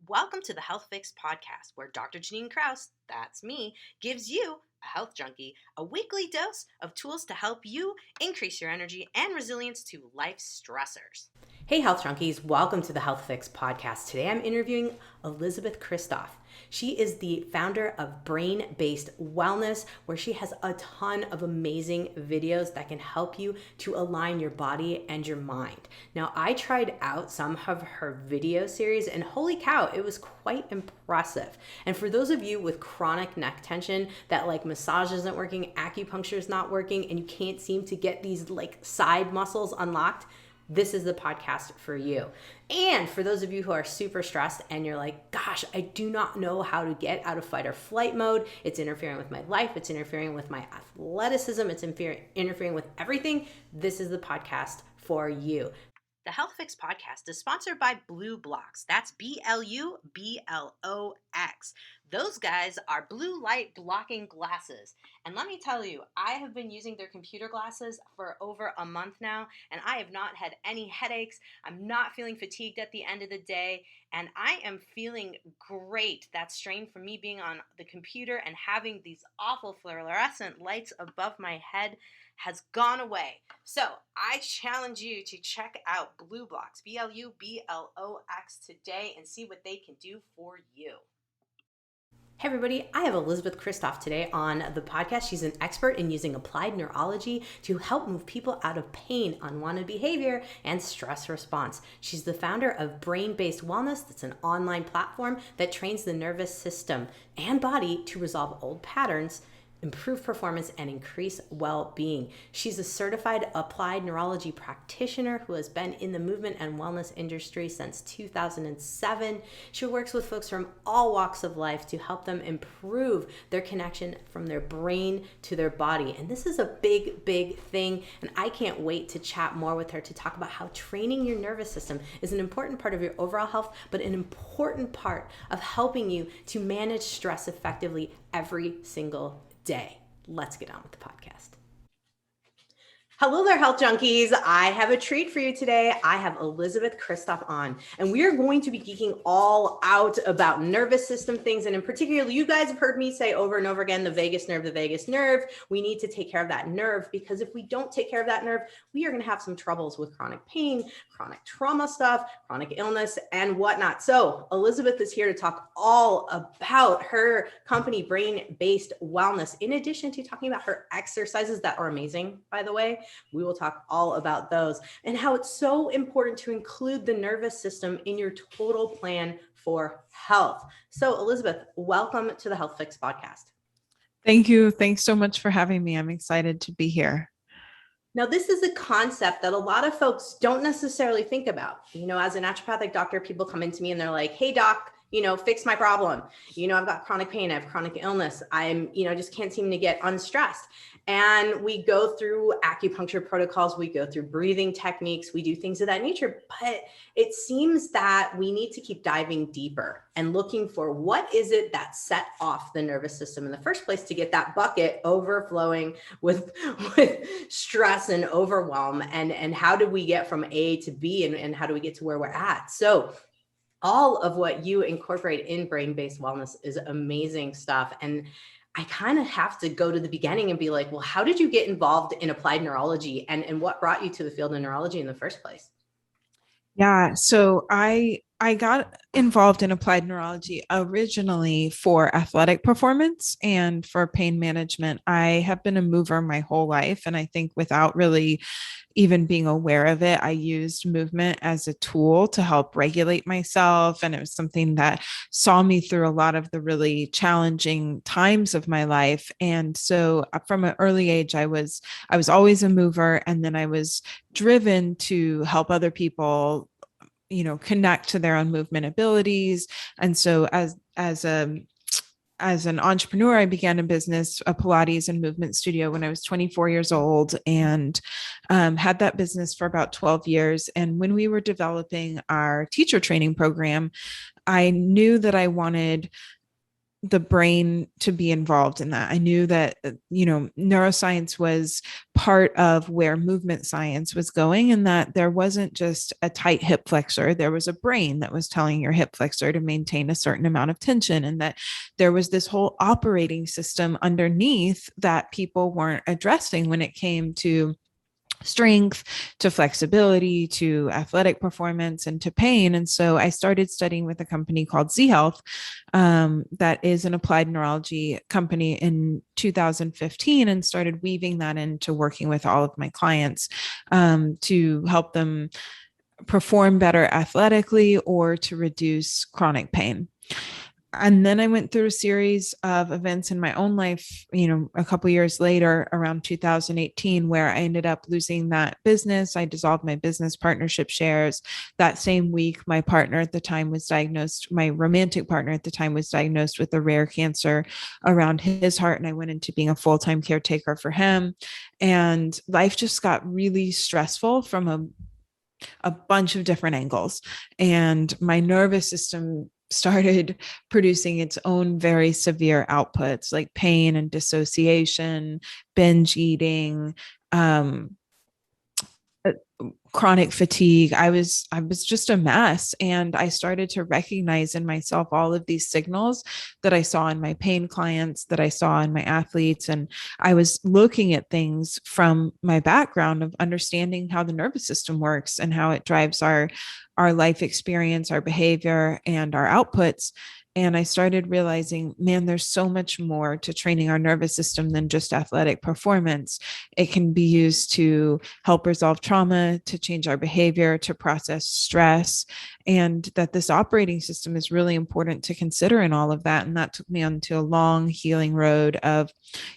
Welcome to the Health Fix podcast, where Dr. Janine Kraus, that's me, gives you, a health junkie, a weekly dose of tools to help you increase your energy and resilience to life's stressors. Hey, health junkies, welcome to the Health Fix podcast. Today I'm interviewing Elizabeth Kristoff. She is the founder of Brain Based Wellness, where she has a ton of amazing videos that can help you to align your body and your mind. Now, I tried out some of her video series, and holy cow, it was quite impressive. And for those of you with chronic neck tension that like massage isn't working, acupuncture is not working, and you can't seem to get these like side muscles unlocked, this is the podcast for you. And for those of you who are super stressed and you're like, gosh, I do not know how to get out of fight or flight mode. It's interfering with my life. It's interfering with my athleticism. It's interfering with everything. This is the podcast for you. The Health Fix podcast is sponsored by BluBlox. That's BLUBLOX. Those guys are blue light blocking glasses. And let me tell you, I have been using their computer glasses for over a month now, and I have not had any headaches. I'm not feeling fatigued at the end of the day, and I am feeling great. That strain from me being on the computer and having these awful fluorescent lights above my head has gone away. So I challenge you to check out BluBlox, BLUBLOX today, and see what they can do for you. Hey everybody, I have Elizabeth Kristoff today on the podcast. She's an expert in using applied neurology to help move people out of pain, unwanted behavior, and stress response. She's the founder of Brain Based Wellness. That's an online platform that trains the nervous system and body to resolve old patterns, improve performance, and increase well-being. She's a certified applied neurology practitioner who has been in the movement and wellness industry since 2007. She works with folks from all walks of life to help them improve their connection from their brain to their body. And this is a big, big thing. And I can't wait to chat more with her to talk about how training your nervous system is an important part of your overall health, but an important part of helping you to manage stress effectively every single day. Let's get on with the podcast. Hello there, health junkies. I have a treat for you today. I have Elizabeth Kristoff on, and we are going to be geeking all out about nervous system things. And in particular, you guys have heard me say over and over again, the vagus nerve, the vagus nerve. We need to take care of that nerve, because if we don't take care of that nerve, we are going to have some troubles with chronic pain, chronic trauma stuff, chronic illness, and whatnot. So Elizabeth is here to talk all about her company, Brain Based Wellness, in addition to talking about her exercises that are amazing, by the way. We will talk all about those and how it's so important to include the nervous system in your total plan for health. So Elizabeth, welcome to the Health Fix podcast. Thank you. Thanks so much for having me. I'm excited to be here. Now, this is a concept that a lot of folks don't necessarily think about. You know, as a naturopathic doctor, people come into me and they're like, hey, doc, fix my problem. I've got chronic pain, I have chronic illness. I'm, just can't seem to get unstressed. And we go through acupuncture protocols, we go through breathing techniques, we do things of that nature. But it seems that we need to keep diving deeper and looking for what is it that set off the nervous system in the first place to get that bucket overflowing with stress and overwhelm. And how do we get from A to B, and how do we get to where we're at? So all of what you incorporate in brain-based wellness is amazing stuff. And I kind of have to go to the beginning and be like, well, how did you get involved in applied neurology, and what brought you to the field of neurology in the first place? Yeah, so I got involved in applied neurology originally for athletic performance and for pain management. I have been a mover my whole life, and I think without really even being aware of it, I used movement as a tool to help regulate myself. And it was something that saw me through a lot of the really challenging times of my life. And so from an early age, I was always a mover. And then I was driven to help other people, connect to their own movement abilities. And so as an entrepreneur, I began a business, a Pilates and movement studio, when I was 24 years old, and had that business for about 12 years. And when we were developing our teacher training program, I knew that I wanted the brain to be involved in that. I knew that, neuroscience was part of where movement science was going, and that there wasn't just a tight hip flexor. There was a brain that was telling your hip flexor to maintain a certain amount of tension, and that there was this whole operating system underneath that people weren't addressing when it came to strength, to flexibility, to athletic performance, and to pain. And so I started studying with a company called Z Health, that is an applied neurology company, in 2015, and started weaving that into working with all of my clients, to help them perform better athletically or to reduce chronic pain. And then I went through a series of events in my own life, a couple years later, around 2018, where I ended up losing that business. I dissolved my business partnership shares. That same week, my partner at the time was diagnosed, my romantic partner at the time was diagnosed with a rare cancer around his heart. And I went into being a full-time caretaker for him. And life just got really stressful from a bunch of different angles. And my nervous system started producing its own very severe outputs, like pain and dissociation, binge eating, chronic fatigue. I was just a mess, and I started to recognize in myself all of these signals that I saw in my pain clients, that I saw in my athletes. And I was looking at things from my background of understanding how the nervous system works and how it drives our life experience, our behavior, and our outputs. And I started realizing, man, there's so much more to training our nervous system than just athletic performance. It can be used to help resolve trauma, to change our behavior, to process stress, and that this operating system is really important to consider in all of that. And that took me onto a long healing road of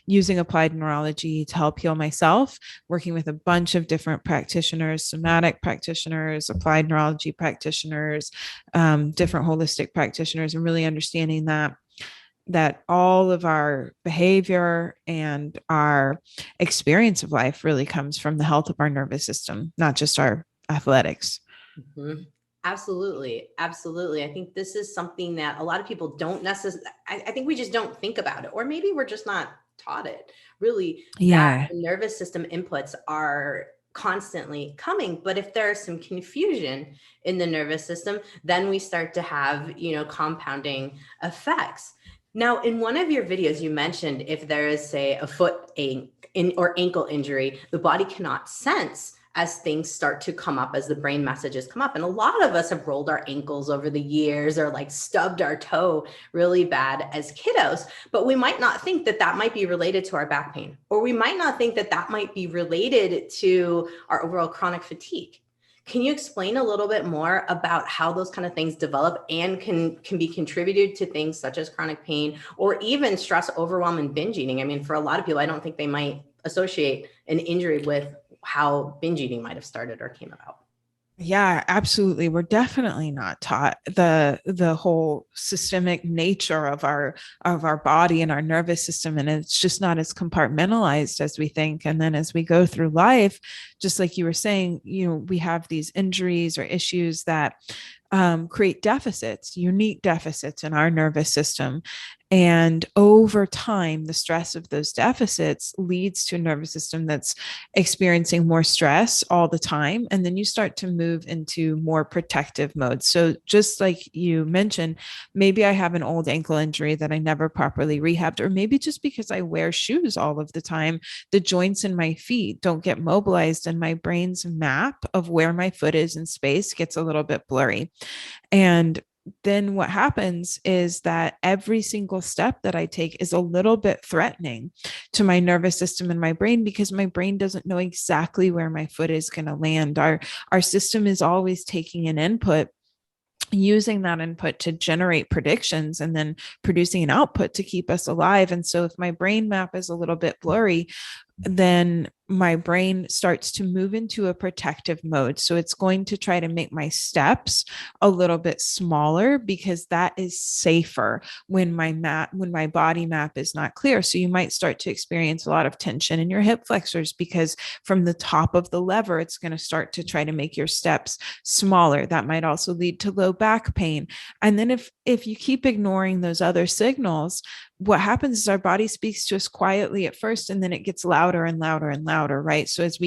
using applied neurology to help heal myself, working with a bunch of different practitioners, somatic practitioners, applied neurology practitioners, different holistic practitioners, and really understanding that all of our behavior and our experience of life really comes from the health of our nervous system, not just our athletics. Mm-hmm. Absolutely. Absolutely. I think this is something that a lot of people don't necessarily, I think we just don't think about it, or maybe we're just not taught it really, that Yeah. the nervous system inputs are constantly coming. But if there's some confusion in the nervous system, then we start to have, compounding effects. Now, in one of your videos, you mentioned if there is, say, a foot or ankle injury, the body cannot sense as things start to come up, as the brain messages come up. And a lot of us have rolled our ankles over the years, or like stubbed our toe really bad as kiddos, but we might not think that that might be related to our back pain, or we might not think that that might be related to our overall chronic fatigue. Can you explain a little bit more about how those kind of things develop and can be contributed to things such as chronic pain, or even stress, overwhelm, and binge eating? I mean, for a lot of people, I don't think they might associate an injury with how binge eating might have started or came about. Yeah, absolutely. We're definitely not taught the whole systemic nature of our body and our nervous system, and it's just not as compartmentalized as we think. And then as we go through life, just like you were saying, we have these injuries or issues that create deficits, unique deficits in our nervous system. And over time, the stress of those deficits leads to a nervous system that's experiencing more stress all the time. And then you start to move into more protective mode. So, just like you mentioned, maybe I have an old ankle injury that I never properly rehabbed, or maybe just because I wear shoes all of the time, the joints in my feet don't get mobilized, and my brain's map of where my foot is in space gets a little bit blurry. And then what happens is that every single step that I take is a little bit threatening to my nervous system and my brain, because my brain doesn't know exactly where my foot is going to land. Our system is always taking an input, using that input to generate predictions, and then producing an output to keep us alive. And so if my brain map is a little bit blurry, then my brain starts to move into a protective mode. So it's going to try to make my steps a little bit smaller because that is safer when my body map is not clear. So you might start to experience a lot of tension in your hip flexors because from the top of the lever, it's going to start to try to make your steps smaller. That might also lead to low back pain. And then if you keep ignoring those other signals, what happens is our body speaks to us quietly at first, and then it gets louder and louder and louder, right? So as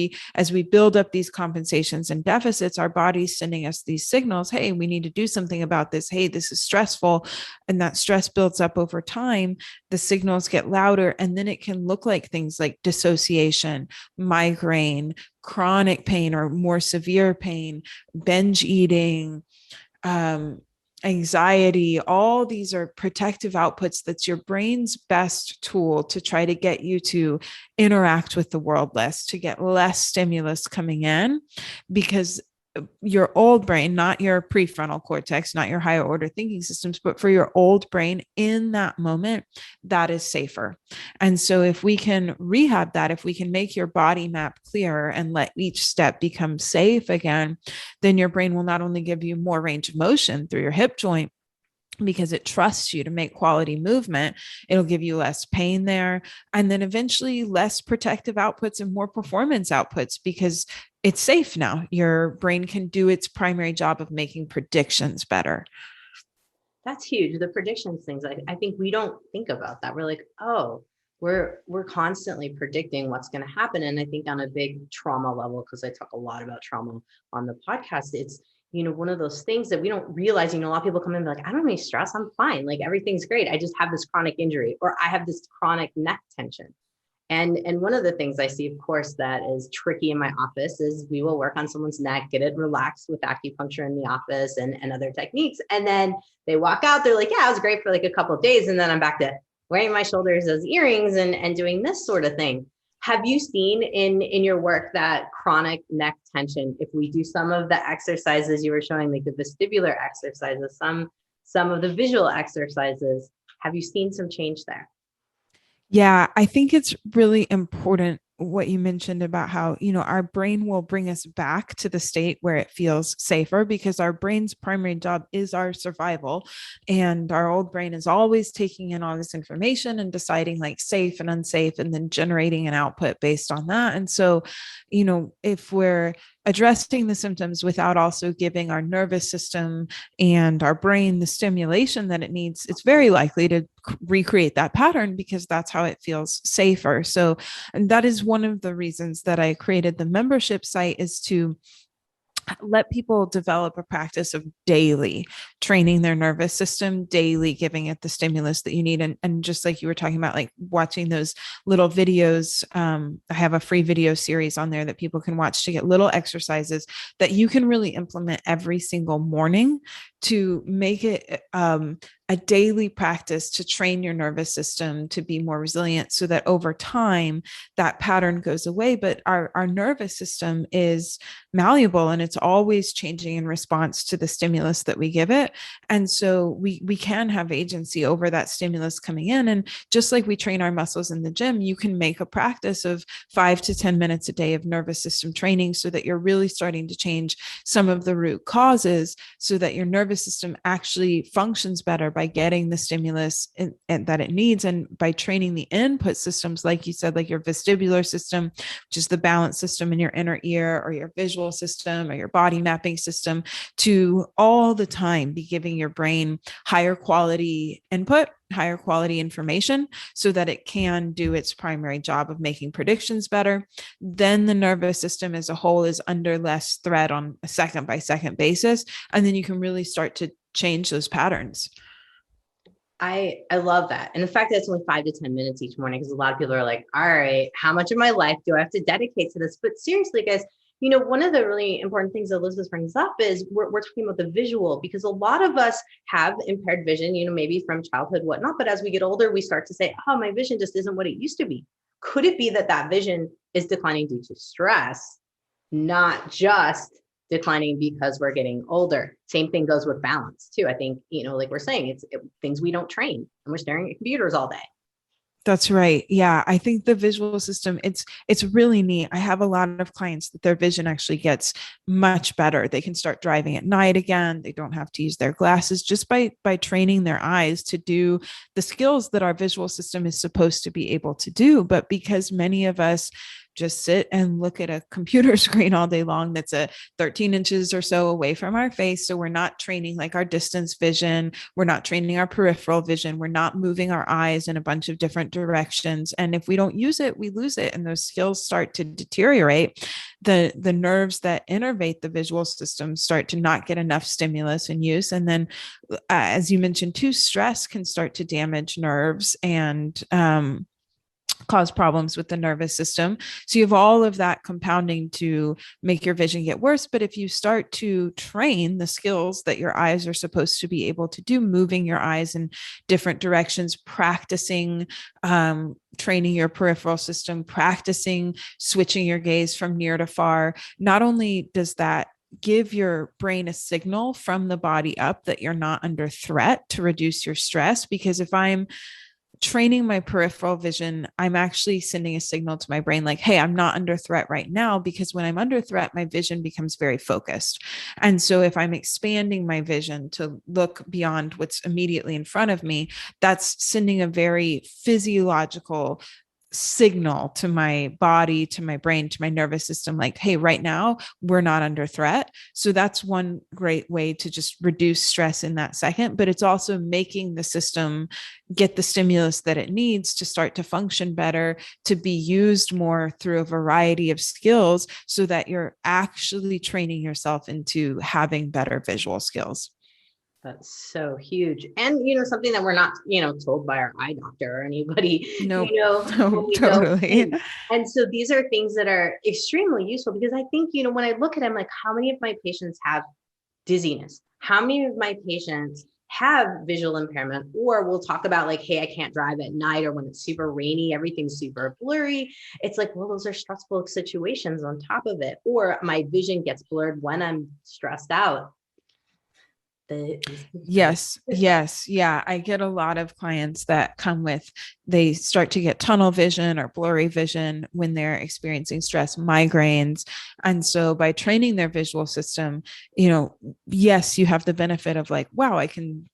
we build up these compensations and deficits, our body's sending us these signals. Hey, we need to do something about this. Hey, this is stressful. And that stress builds up over time. The signals get louder, and then it can look like things like dissociation, migraine, chronic pain or more severe pain, binge eating, anxiety. All these are protective outputs. That's your brain's best tool to try to get you to interact with the world less, to get less stimulus coming in, because your old brain, not your prefrontal cortex, not your higher order thinking systems, but for your old brain in that moment, that is safer. And so if we can rehab that, if we can make your body map clearer and let each step become safe again, then your brain will not only give you more range of motion through your hip joint, because it trusts you to make quality movement, it'll give you less pain there. And then eventually less protective outputs and more performance outputs because it's safe now. Your brain can do its primary job of making predictions better. That's huge. The predictions things, I think we don't think about that. We're like, oh, we're constantly predicting what's going to happen. And I think on a big trauma level, because I talk a lot about trauma on the podcast, it's, one of those things that we don't realize. A lot of people come in and be like, I don't have any stress. I'm fine. Like everything's great. I just have this chronic injury, or I have this chronic neck tension. And one of the things I see, of course, that is tricky in my office is we will work on someone's neck, get it relaxed with acupuncture in the office and other techniques. And then they walk out, they're like, yeah, it was great for like a couple of days. And then I'm back to wearing my shoulders as earrings and doing this sort of thing. Have you seen in your work that chronic neck tension, if we do some of the exercises you were showing, like the vestibular exercises, some of the visual exercises, have you seen some change there? Yeah, I think it's really important what you mentioned about how, our brain will bring us back to the state where it feels safer because our brain's primary job is our survival. And our old brain is always taking in all this information and deciding like safe and unsafe and then generating an output based on that. And so, if we're addressing the symptoms without also giving our nervous system and our brain the stimulation that it needs, it's very likely to recreate that pattern because that's how it feels safer. So, and that is one of the reasons that I created the membership site, is to let people develop a practice of daily training their nervous system, daily giving it the stimulus that you need. And just like you were talking about, like watching those little videos, I have a free video series on there that people can watch to get little exercises that you can really implement every single morning to make it a daily practice to train your nervous system to be more resilient, so that over time that pattern goes away. But our nervous system is malleable and it's always changing in response to the stimulus that we give it. And so we can have agency over that stimulus coming in. And just like we train our muscles in the gym, you can make a practice of 5 to 10 minutes a day of nervous system training so that you're really starting to change some of the root causes, so that your nervous system actually functions better by getting the stimulus that it needs, and by training the input systems, like you said, like your vestibular system, which is the balance system in your inner ear, or your visual system, or your body mapping system, to all the time be giving your brain higher quality input, higher quality information, so that it can do its primary job of making predictions better. Then the nervous system as a whole is under less threat on a second by second basis. And then you can really start to change those patterns. I love that. And the fact that it's only 5 to 10 minutes each morning, because a lot of people are like, all right, how much of my life do I have to dedicate to this? But seriously, guys, one of the really important things that Elizabeth brings up is we're talking about the visual, because a lot of us have impaired vision, maybe from childhood, whatnot. But as we get older, we start to say, oh, my vision just isn't what it used to be. Could it be that vision is declining due to stress, not just declining because we're getting older? Same thing goes with balance too. I think, like we're saying, it's things we don't train, and we're staring at computers all day. That's right. Yeah, I think the visual system, it's really neat. I have a lot of clients that their vision actually gets much better. They can start driving at night again. They don't have to use their glasses just by training their eyes to do the skills that our visual system is supposed to be able to do. But because many of us just sit and look at a computer screen all day long that's a 13 inches or so away from our face, so we're not training like our distance vision, we're not training our peripheral vision, we're not moving our eyes in a bunch of different directions, and if we don't use it we lose it and those skills start to deteriorate. The nerves that innervate the visual system start to not get enough stimulus and use, and then as you mentioned too, stress can start to damage nerves and cause problems with the nervous system. So you have all of that compounding to make your vision get worse. But if you start to train the skills that your eyes are supposed to be able to do, moving your eyes in different directions, practicing training your peripheral system, practicing switching your gaze from near to far, not only does that give your brain a signal from the body up that you're not under threat to reduce your stress, because if I'm training my peripheral vision, I'm actually sending a signal to my brain like, hey, I'm not under threat right now, because when I'm under threat, my vision becomes very focused. And so if I'm expanding my vision to look beyond what's immediately in front of me, that's sending a very physiological signal to my body, to my brain, to my nervous system, like, hey, right now we're not under threat. So that's one great way to just reduce stress in that second. But it's also making the system get the stimulus that it needs to start to function better, to be used more through a variety of skills, so that you're actually training yourself into having better visual skills. That's so huge. And, something that we're not, told by our eye doctor or anybody, Nope. when No, we go totally. in. And so these are things that are extremely useful, because I think, when I look at them, like, how many of my patients have dizziness? How many of my patients have visual impairment? Or we'll talk about like, hey, I can't drive at night, or when it's super rainy, everything's super blurry. It's like, well, those are stressful situations on top of it. Or my vision gets blurred when I'm stressed out. Yes, yes, yeah. I get a lot of clients that come with, they start to get tunnel vision or blurry vision when they're experiencing stress, migraines. And so by training their visual system, yes, you have the benefit of like, wow, I can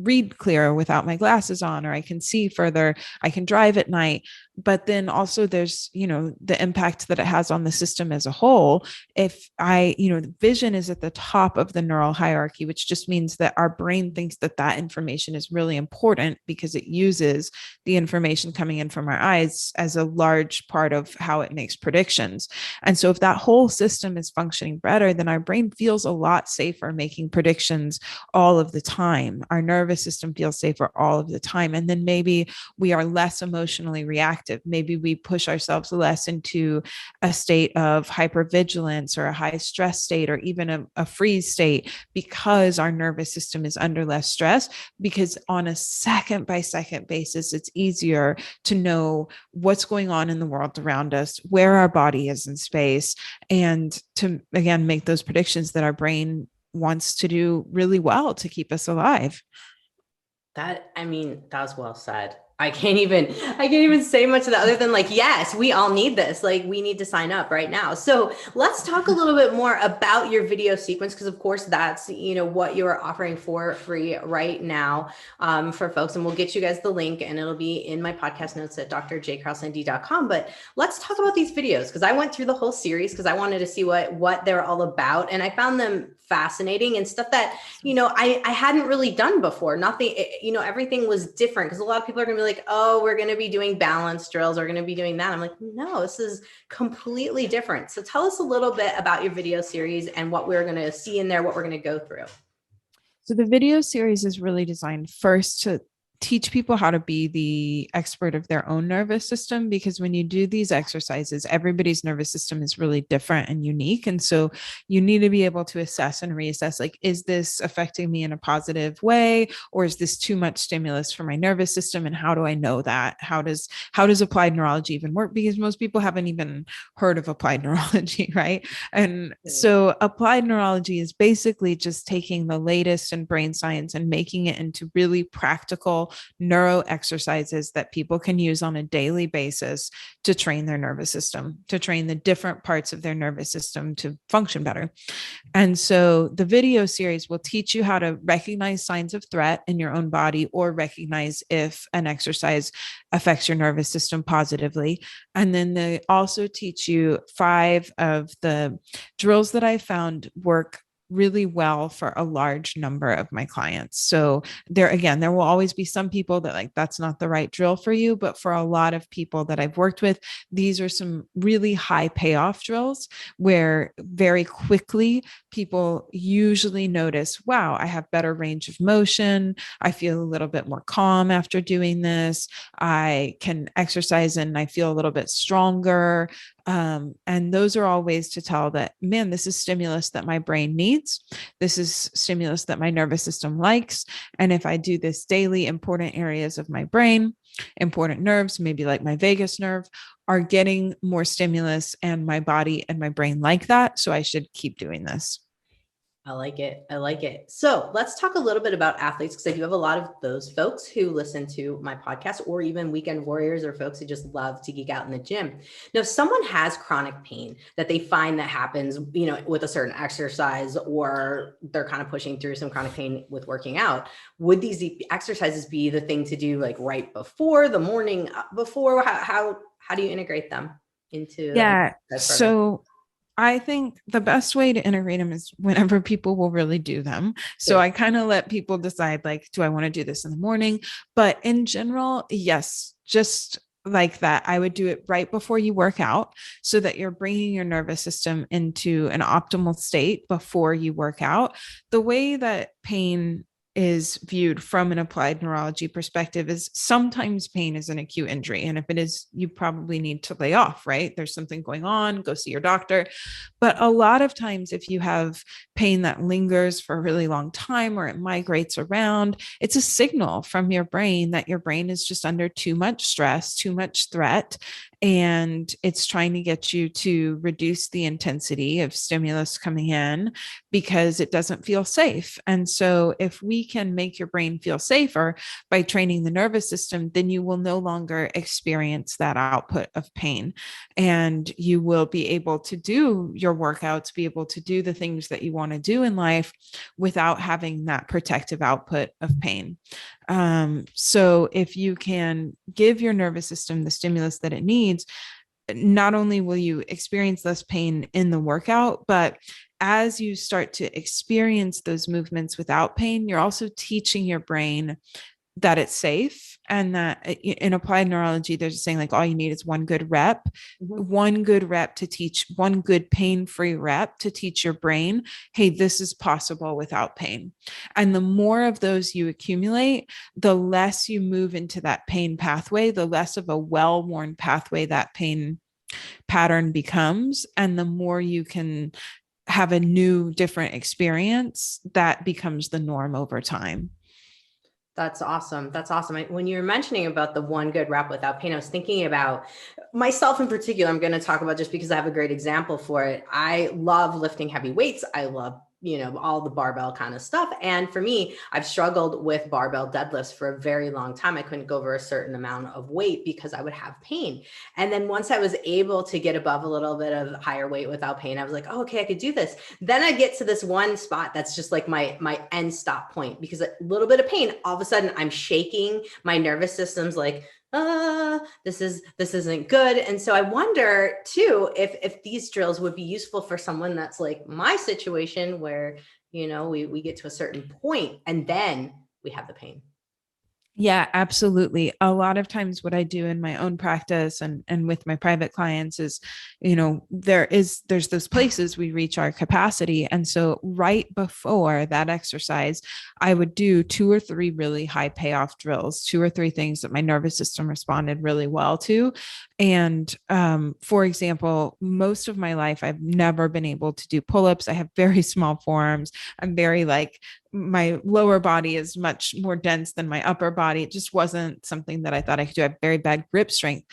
read clearer without my glasses on, or I can see further, I can drive at night. But then also there's, the impact that it has on the system as a whole. If vision is at the top of the neural hierarchy, which just means that our brain thinks that that information is really important because it uses the information coming in from our eyes as a large part of how it makes predictions. And so if that whole system is functioning better, then our brain feels a lot safer making predictions all of the time. Our nervous system feels safer all of the time. And then maybe we are less emotionally reactive. Maybe we push ourselves less into a state of hypervigilance or a high stress state, or even a freeze state, because our nervous system is under less stress. Because on a second by second basis, it's easier to know what's going on in the world around us, where our body is in space, and to, again, make those predictions that our brain wants to do really well to keep us alive. That was well said. I can't even say much of that other than like, yes, we all need this. Like, we need to sign up right now. So let's talk a little bit more about your video sequence, because of course that's, what you're offering for free right now for folks. And we'll get you guys the link, and it'll be in my podcast notes at drjcarlsonD.com. But let's talk about these videos, because I went through the whole series because I wanted to see what they're all about. And I found them fascinating and stuff that, I hadn't really done before. Nothing, everything was different, because a lot of people are going to be like, oh, we're going to be doing balance drills, we're going to be doing that. I'm like, no, this is completely different. So tell us a little bit about your video series and what we're going to see in there, what we're going to go through. So the video series is really designed first to teach people how to be the expert of their own nervous system, because when you do these exercises, everybody's nervous system is really different and unique. And so you need to be able to assess and reassess, like, is this affecting me in a positive way, or is this too much stimulus for my nervous system? And how do I know that? How does applied neurology even work? Because most people haven't even heard of applied neurology, right? And so applied neurology is basically just taking the latest in brain science and making it into really practical simple neuro exercises that people can use on a daily basis to train their nervous system, to train the different parts of their nervous system to function better. And so the video series will teach you how to recognize signs of threat in your own body or recognize if an exercise affects your nervous system positively. And then they also teach you 5 of the drills that I found work really well for a large number of my clients. So there will always be some people that like, that's not the right drill for you. But for a lot of people that I've worked with, these are some really high payoff drills where very quickly people usually notice, wow, I have better range of motion. I feel a little bit more calm after doing this. I can exercise and I feel a little bit stronger. And those are all ways to tell that, man, this is stimulus that my brain needs. This is stimulus that my nervous system likes. And if I do this daily, important areas of my brain, important nerves, maybe like my vagus nerve, are getting more stimulus, and my body and my brain like that. So I should keep doing this. I like it. I like it. So let's talk a little bit about athletes, because I do have a lot of those folks who listen to my podcast, or even weekend warriors or folks who just love to geek out in the gym. Now, if someone has chronic pain that they find that happens, with a certain exercise, or they're kind of pushing through some chronic pain with working out, would these exercises be the thing to do like right before, the morning before? How do you integrate them into? Yeah. So I think the best way to integrate them is whenever people will really do them. So yeah. I kind of let people decide, like, do I want to do this in the morning? But in general, yes, just like that, I would do it right before you work out so that you're bringing your nervous system into an optimal state before you work out. The way that pain is viewed from an applied neurology perspective is sometimes pain is an acute injury. And if it is, you probably need to lay off, right? There's something going on, go see your doctor. But a lot of times, if you have pain that lingers for a really long time or it migrates around, it's a signal from your brain that your brain is just under too much stress, too much threat. And it's trying to get you to reduce the intensity of stimulus coming in because it doesn't feel safe. And so if we can make your brain feel safer by training the nervous system, then you will no longer experience that output of pain. And you will be able to do your workouts, be able to do the things that you want to do in life without having that protective output of pain. So if you can give your nervous system the stimulus that it needs, not only will you experience less pain in the workout, but as you start to experience those movements without pain, you're also teaching your brain that it's safe, and that in applied neurology, they're just saying like all you need is one good rep, one good rep to teach, one good pain-free rep to teach your brain, hey, this is possible without pain. And the more of those you accumulate, the less you move into that pain pathway, the less of a well-worn pathway that pain pattern becomes. And the more you can have a new, different experience that becomes the norm over time. That's awesome. That's awesome. When you were mentioning about the one good rep without pain, I was thinking about myself in particular. I'm going to talk about, just because I have a great example for it. I love lifting heavy weights. I love, all the barbell kind of stuff. And for me, I've struggled with barbell deadlifts for a very long time. I couldn't go over a certain amount of weight because I would have pain. And then once I was able to get above a little bit of higher weight without pain, I was like, oh, okay, I could do this. Then I get to this one spot that's just like my end stop point, because a little bit of pain, all of a sudden I'm shaking. My nervous system's like, this isn't good. And so I wonder too, if these drills would be useful for someone that's like my situation, where, we get to a certain point and then we have the pain. Yeah, absolutely. A lot of times what I do in my own practice and with my private clients is, there's those places we reach our capacity. And so right before that exercise, I would do 2 or 3 really high payoff drills, 2 or 3 things that my nervous system responded really well to. And for example, most of my life, I've never been able to do pull-ups. I have very small forearms. I'm very my lower body is much more dense than my upper body. It just wasn't something that I thought I could do. I have very bad grip strength.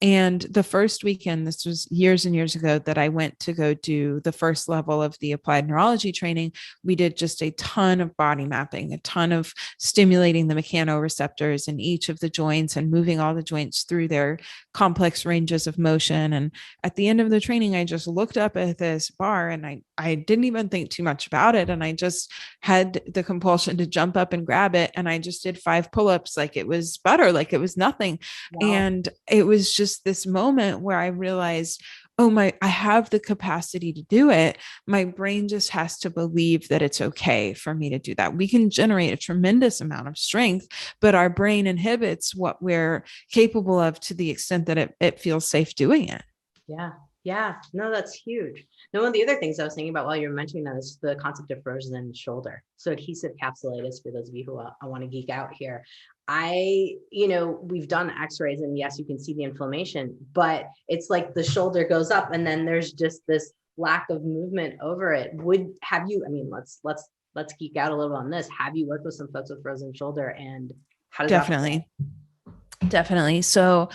And the first weekend, this was years and years ago, that I went to go do the first level of the applied neurology training, we did just a ton of body mapping, a ton of stimulating the mechanoreceptors in each of the joints and moving all the joints through their complex ranges of motion. And at the end of the training, I just looked up at this bar and I didn't even think too much about it. And I just had the compulsion to jump up and grab it. And I just did 5 pull-ups like it was butter, like it was nothing. Wow. And it was just this moment where I realized, I have the capacity to do it. My brain just has to believe that it's okay for me to do that. We can generate a tremendous amount of strength, but our brain inhibits what we're capable of to the extent that it feels safe doing it. Yeah. Yeah. No, that's huge. No, one of the other things I was thinking about while you were mentioning that is the concept of frozen shoulder. So adhesive capsulitis, for those of you who I want to geek out here. We've done x-rays and yes, you can see the inflammation, but it's like the shoulder goes up and then there's just this lack of movement over it. Let's geek out a little on this. Have you worked with some folks with frozen shoulder, and how does Definitely. Definitely. So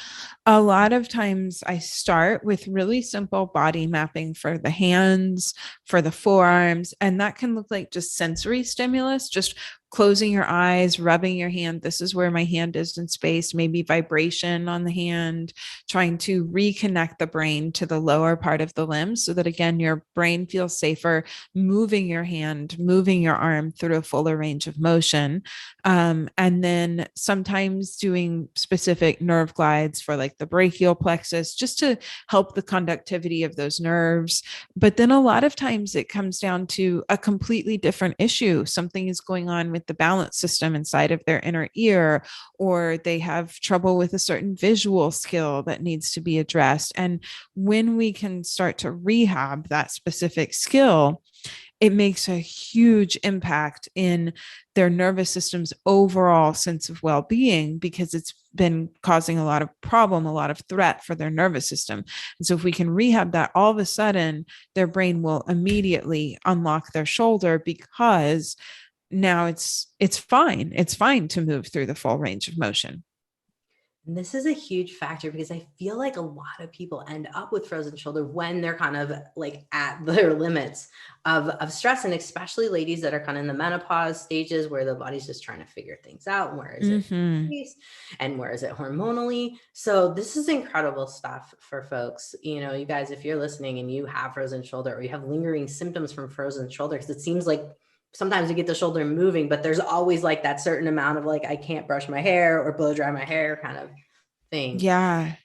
a lot of times I start with really simple body mapping for the hands, for the forearms, and that can look like just sensory stimulus, just closing your eyes, rubbing your hand. This is where my hand is in space, maybe vibration on the hand, trying to reconnect the brain to the lower part of the limb so that, again, your brain feels safer moving your hand, moving your arm through a fuller range of motion. And then sometimes doing specific nerve glides for like the brachial plexus, just to help the conductivity of those nerves. But then a lot of times it comes down to a completely different issue. Something is going on with the balance system inside of their inner ear, or they have trouble with a certain visual skill that needs to be addressed. And when we can start to rehab that specific skill, it makes a huge impact in their nervous system's overall sense of well-being, because it's been causing a lot of problem, a lot of threat for their nervous system. And so if we can rehab that, all of a sudden their brain will immediately unlock their shoulder, because now it's fine. It's fine to move through the full range of motion. And this is a huge factor because I feel like a lot of people end up with frozen shoulder when they're kind of like at their limits of stress, and especially ladies that are kind of in the menopause stages where the body's just trying to figure things out. Where is it and where is it hormonally? So this is incredible stuff for folks. You guys, if you're listening and you have frozen shoulder or you have lingering symptoms from frozen shoulder, because it seems like sometimes you get the shoulder moving, but there's always like that certain amount of like, I can't brush my hair or blow dry my hair kind of thing. Yeah,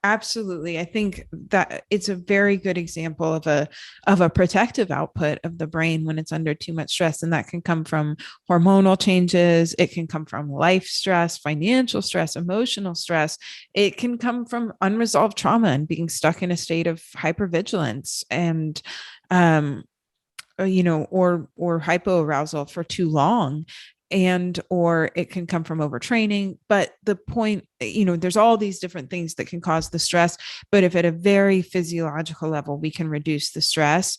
absolutely. I think that it's a very good example of a protective output of the brain when it's under too much stress. And that can come from hormonal changes. It can come from life stress, financial stress, emotional stress. It can come from unresolved trauma and being stuck in a state of hypervigilance and, or hypoarousal for too long. Or it can come from overtraining. But the point, there's all these different things that can cause the stress. But if at a very physiological level, we can reduce the stress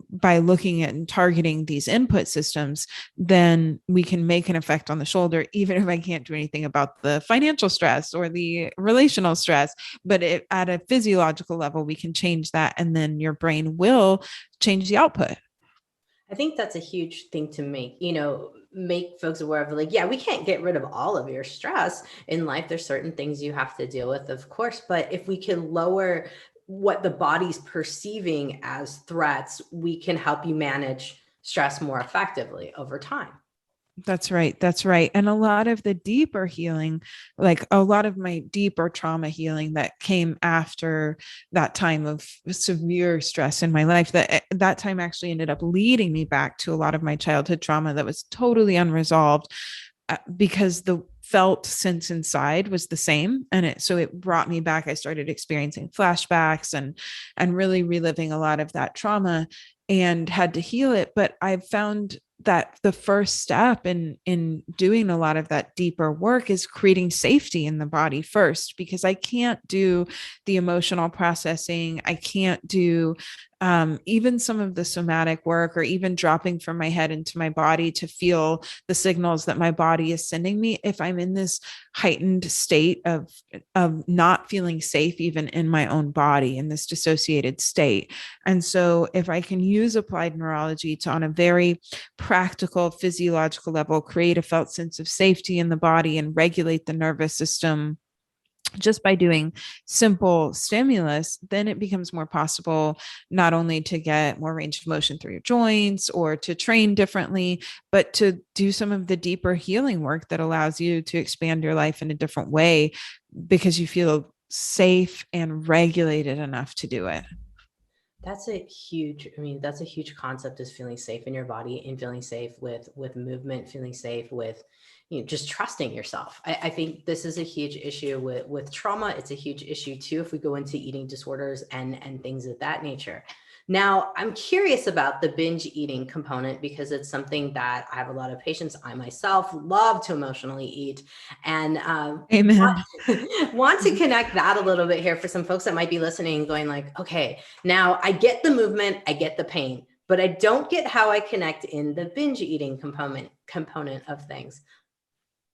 by looking at and targeting these input systems, then we can make an effect on the shoulder, even if I can't do anything about the financial stress or the relational stress. But at a physiological level, we can change that. And then your brain will change the output. I think that's a huge thing to make folks aware of, like, yeah, we can't get rid of all of your stress in life. There's certain things you have to deal with, of course, but if we can lower what the body's perceiving as threats, we can help you manage stress more effectively over time. That's right. And a lot of the deeper healing, like a lot of my deeper trauma healing that came after that time of severe stress in my life, that time actually ended up leading me back to a lot of my childhood trauma that was totally unresolved, because the felt sense inside was the same. And so it brought me back. I started experiencing flashbacks and really reliving a lot of that trauma and had to heal it. But I've found that the first step in doing a lot of that deeper work is creating safety in the body first, because I can't do the emotional processing. I can't do even some of the somatic work, or even dropping from my head into my body to feel the signals that my body is sending me. If I'm in this heightened state of not feeling safe, even in my own body, in this dissociated state. And so if I can use applied neurology to, on a very practical physiological level, create a felt sense of safety in the body and regulate the nervous system just by doing simple stimulus, then it becomes more possible not only to get more range of motion through your joints or to train differently, but to do some of the deeper healing work that allows you to expand your life in a different way because you feel safe and regulated enough to do it. That's a huge, that's a huge concept, is feeling safe in your body and feeling safe with movement, feeling safe with, just trusting yourself. I think this is a huge issue with trauma. It's a huge issue too, if we go into eating disorders and things of that nature. Now, I'm curious about the binge eating component because it's something that I have a lot of patients. I myself love to emotionally eat, and Amen. want to connect that a little bit here for some folks that might be listening, going like, okay, now I get the movement, I get the pain, but I don't get how I connect in the binge eating component of things.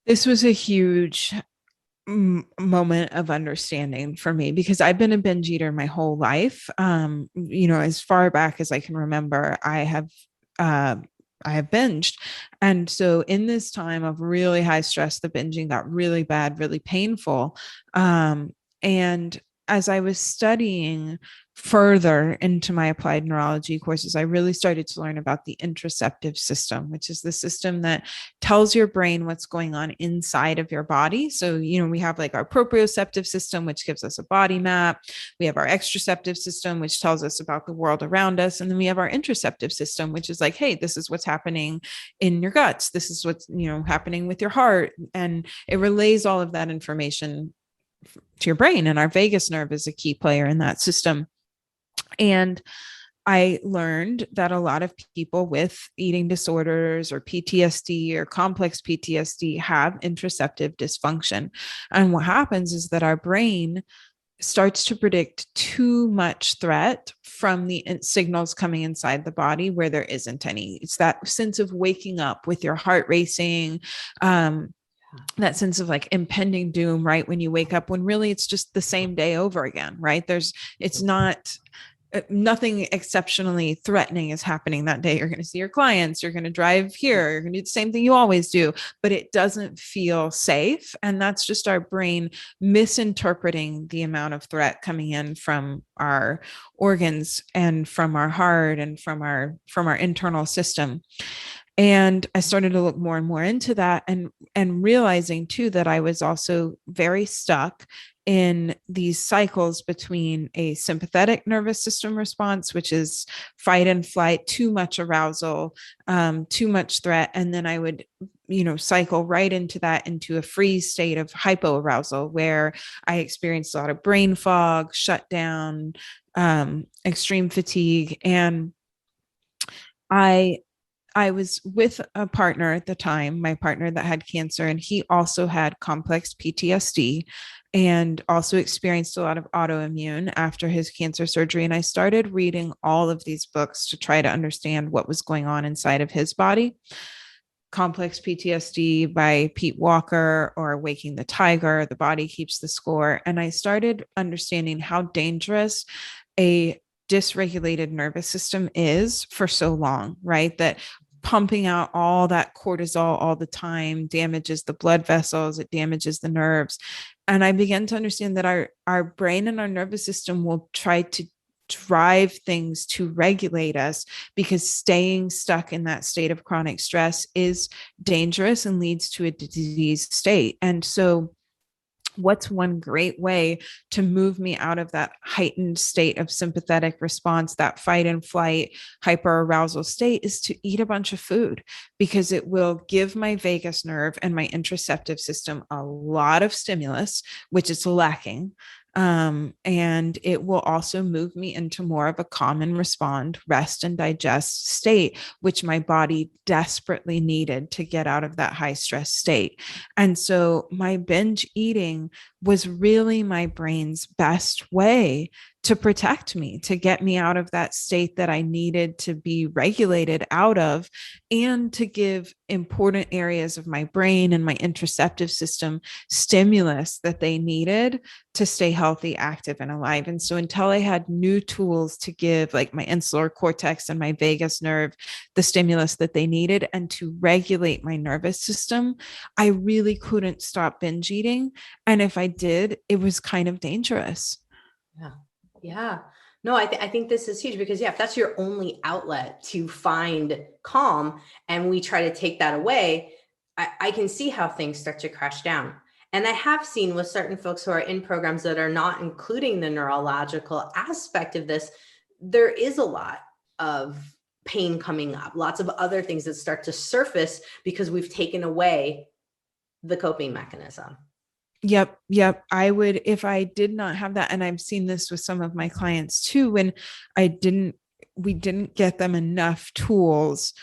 This was a huge moment of understanding for me because I've been a binge eater my whole life. As far back as I can remember, I have binged. And so in this time of really high stress, the binging got really bad, really painful. And as I was studying further into my applied neurology courses, I really started to learn about the interoceptive system, which is the system that tells your brain what's going on inside of your body. So, we have like our proprioceptive system, which gives us a body map. We have our extraceptive system, which tells us about the world around us. And then we have our interoceptive system, which is like, hey, this is what's happening in your guts. This is what's, happening with your heart. And it relays all of that information to your brain. And our vagus nerve is a key player in that system. And I learned that a lot of people with eating disorders or PTSD or complex PTSD have interoceptive dysfunction. And what happens is that our brain starts to predict too much threat from the signals coming inside the body where there isn't any. It's that sense of waking up with your heart racing, that sense of like impending doom, right? When you wake up, when really it's just the same day over again, right? It's not, nothing exceptionally threatening is happening that day. You're going to see your clients, you're going to drive here, you're going to do the same thing you always do, but it doesn't feel safe. And that's just our brain misinterpreting the amount of threat coming in from our organs and from our heart and from our internal system. And I started to look more and more into that and realizing too that I was also very stuck in these cycles between a sympathetic nervous system response, which is fight and flight, too much arousal, too much threat. And then I would, cycle right into a freeze state of hypoarousal where I experienced a lot of brain fog, shutdown, extreme fatigue. And I was with a partner at the time, my partner that had cancer, and he also had complex PTSD and also experienced a lot of autoimmune after his cancer surgery. And I started reading all of these books to try to understand what was going on inside of his body. Complex PTSD by Pete Walker, or Waking the Tiger, The Body Keeps the Score. And I started understanding how dangerous a dysregulated nervous system is for so long, right? That pumping out all that cortisol all the time damages the blood vessels, it damages the nerves. And I began to understand that our brain and our nervous system will try to drive things to regulate us because staying stuck in that state of chronic stress is dangerous and leads to a disease state. And so what's one great way to move me out of that heightened state of sympathetic response, that fight and flight, hyperarousal state, is to eat a bunch of food, because it will give my vagus nerve and my interoceptive system a lot of stimulus, which is lacking. And it will also move me into more of a calm and respond, rest and digest state, which my body desperately needed to get out of that high stress state. And so my binge eating was really my brain's best way to protect me, to get me out of that state that I needed to be regulated out of, and to give important areas of my brain and my interoceptive system stimulus that they needed to stay healthy, active, and alive. And so until I had new tools to give, like my insular cortex and my vagus nerve, the stimulus that they needed, and to regulate my nervous system, I really couldn't stop binge eating. And if I did, it was kind of dangerous. Yeah. Yeah. No, I think this is huge because, yeah, if that's your only outlet to find calm and we try to take that away, I can see how things start to crash down. And I have seen with certain folks who are in programs that are not including the neurological aspect of this, there is a lot of pain coming up, lots of other things that start to surface because we've taken away the coping mechanism. Yep. I would, if I did not have that, and I've seen this with some of my clients too, when we didn't get them enough tools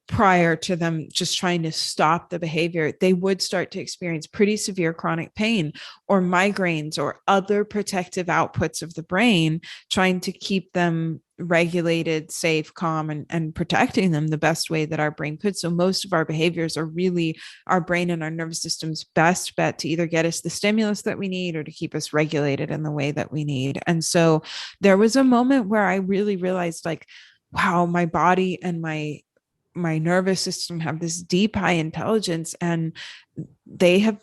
prior to them just trying to stop the behavior, they would start to experience pretty severe chronic pain or migraines or other protective outputs of the brain, trying to keep them regulated, safe, calm, and protecting them the best way that our brain could. So most of our behaviors are really our brain and our nervous system's best bet to either get us the stimulus that we need or to keep us regulated in the way that we need. And so there was a moment where I really realized, like, wow, my body and my nervous system have this deep, high intelligence, and they have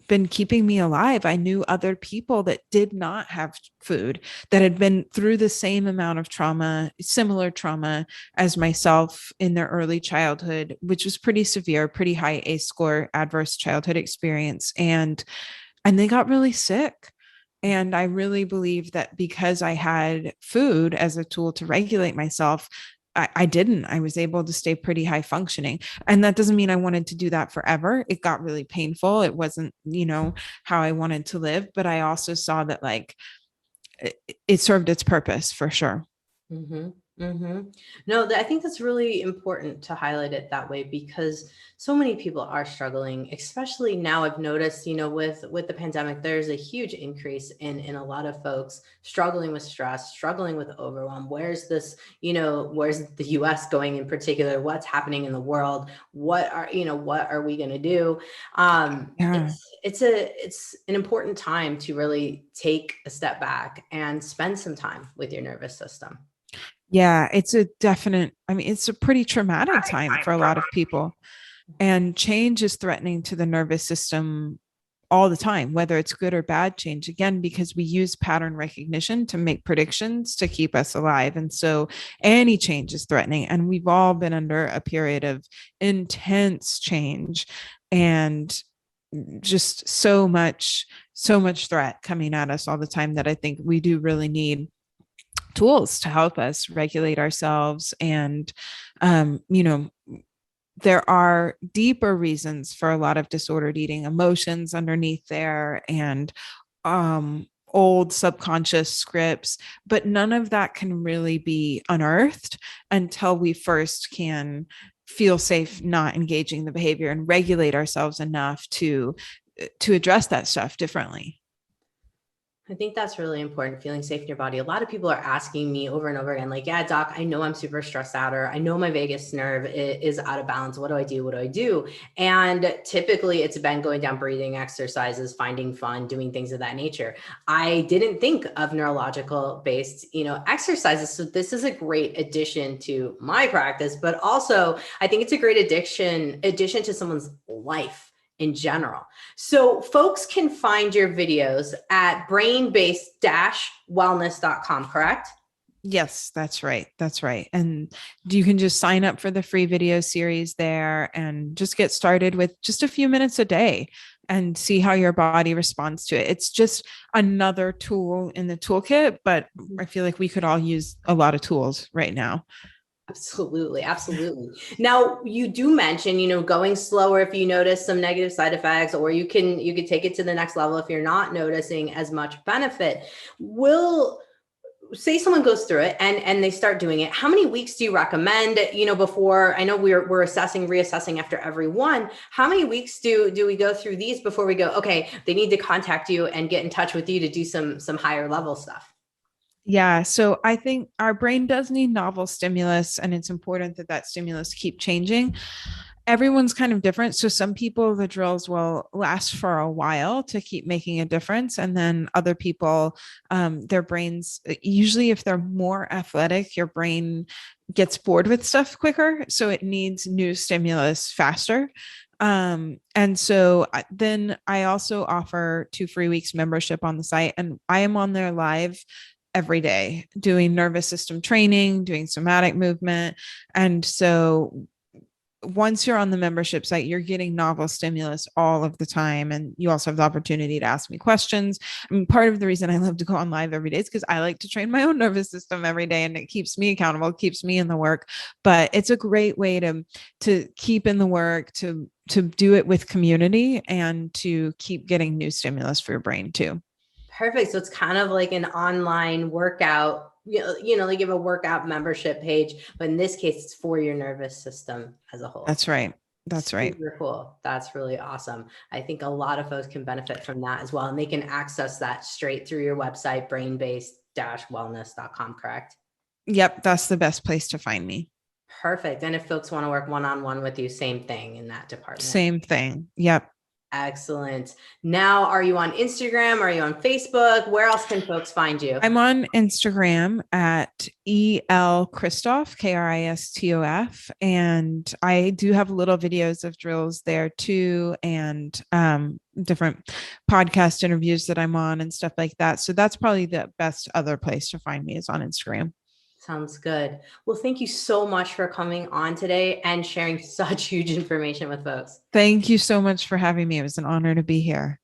been keeping me alive. I knew other people that did not have food, that had been through the same amount of trauma, similar trauma as myself in their early childhood, which was pretty severe, pretty high ACE score, adverse childhood experience. And they got really sick. And I really believe that because I had food as a tool to regulate myself, I was able to stay pretty high functioning. And that doesn't mean I wanted to do that forever. It got really painful. It wasn't, how I wanted to live, but I also saw that, like, it served its purpose for sure. Mm-hmm. Mm-hmm. No, I think that's really important to highlight it that way because so many people are struggling, especially now. I've noticed, with the pandemic, there's a huge increase in a lot of folks struggling with stress, struggling with overwhelm. Where's where's the US going in particular? What's happening in the world? What are we going to do? Yeah. It's an important time to really take a step back and spend some time with your nervous system. Yeah, it's a pretty traumatic time for a lot of people. And change is threatening to the nervous system all the time, whether it's good or bad change, again, because we use pattern recognition to make predictions to keep us alive. And so any change is threatening. And we've all been under a period of intense change and just so much threat coming at us all the time that I think we do really need tools to help us regulate ourselves. And there are deeper reasons for a lot of disordered eating, emotions underneath there, and old subconscious scripts, but none of that can really be unearthed until we first can feel safe not engaging the behavior and regulate ourselves enough to address that stuff differently. I think that's really important, feeling safe in your body. A lot of people are asking me over and over again, like, yeah, doc, I know I'm super stressed out, or I know my vagus nerve is out of balance. What do I do? What do I do? And typically it's been going down breathing exercises, finding fun, doing things of that nature. I didn't think of neurological based, exercises. So this is a great addition to my practice, but also I think it's a great addition to someone's life in general. So folks can find your videos at brainbase-wellness.com, correct? Yes, that's right. That's right. And you can just sign up for the free video series there and just get started with just a few minutes a day and see how your body responds to it. It's just another tool in the toolkit, but I feel like we could all use a lot of tools right now. Absolutely. Absolutely. Now you do mention, going slower if you notice some negative side effects, or you could take it to the next level if you're not noticing as much benefit. Say someone goes through it and they start doing it. How many weeks do you recommend, before? I know we're reassessing after every one. How many weeks do we go through these before we go, okay, they need to contact you and get in touch with you to do some higher level stuff? Yeah, so I think our brain does need novel stimulus, and it's important that that stimulus keep changing. Everyone's kind of different. So some people, the drills will last for a while to keep making a difference. And then other people, their brains, usually if they're more athletic, your brain gets bored with stuff quicker. So it needs new stimulus faster. And so then I also offer 2 free weeks membership on the site, and I am on there live every day doing nervous system training, doing somatic movement. And so once you're on the membership site, you're getting novel stimulus all of the time. And you also have the opportunity to ask me questions. I mean, part of the reason I love to go on live every day is because I like to train my own nervous system every day, and it keeps me accountable, keeps me in the work. But it's a great way to keep in the work, to do it with community, and to keep getting new stimulus for your brain too. Perfect. So it's kind of like an online workout, like you have a workout membership page, but in this case, it's for your nervous system as a whole. That's right. That's right. Super cool. That's really awesome. I think a lot of folks can benefit from that as well. And they can access that straight through your website, brainbased-wellness.com, correct? Yep. That's the best place to find me. Perfect. And if folks want to work one-on-one with you, same thing in that department. Same thing. Yep. Excellent. Now, are you on Instagram? Are you on Facebook? Where else can folks find you? I'm on Instagram at EL Kristof, Kristof. And I do have little videos of drills there too, and different podcast interviews that I'm on and stuff like that. So that's probably the best other place to find me is on Instagram. Sounds good. Well, thank you so much for coming on today and sharing such huge information with folks. Thank you so much for having me. It was an honor to be here.